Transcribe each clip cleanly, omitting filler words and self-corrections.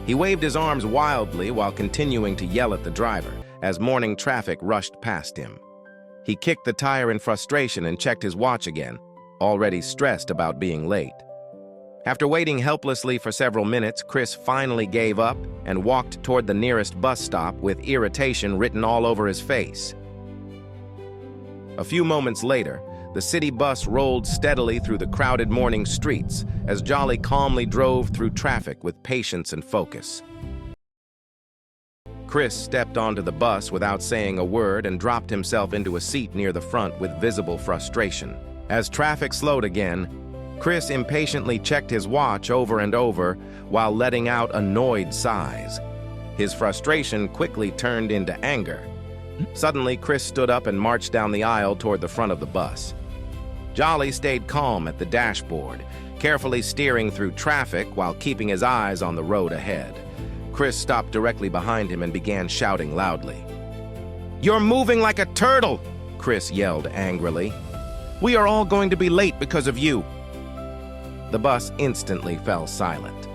He waved his arms wildly while continuing to yell at the driver as morning traffic rushed past him. He kicked the tire in frustration and checked his watch again, already stressed about being late. After waiting helplessly for several minutes, Chris finally gave up and walked toward the nearest bus stop with irritation written all over his face. A few moments later, the city bus rolled steadily through the crowded morning streets as Jolly calmly drove through traffic with patience and focus. Chris stepped onto the bus without saying a word and dropped himself into a seat near the front with visible frustration. As traffic slowed again, Chris impatiently checked his watch over and over while letting out annoyed sighs. His frustration quickly turned into anger. Suddenly, Chris stood up and marched down the aisle toward the front of the bus. Jolly stayed calm at the dashboard, carefully steering through traffic while keeping his eyes on the road ahead. Chris stopped directly behind him and began shouting loudly. "You're moving like a turtle!" Chris yelled angrily. "We are all going to be late because of you." The bus instantly fell silent.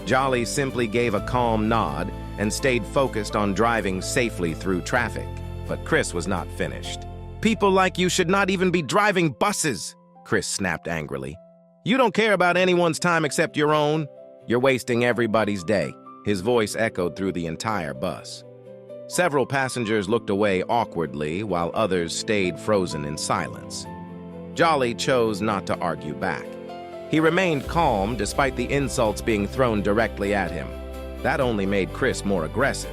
Jolly simply gave a calm nod and stayed focused on driving safely through traffic, but Chris was not finished. "People like you should not even be driving buses," Chris snapped angrily. "You don't care about anyone's time except your own. You're wasting everybody's day." His voice echoed through the entire bus. Several passengers looked away awkwardly while others stayed frozen in silence. Jolly chose not to argue back. He remained calm despite the insults being thrown directly at him. That only made Chris more aggressive.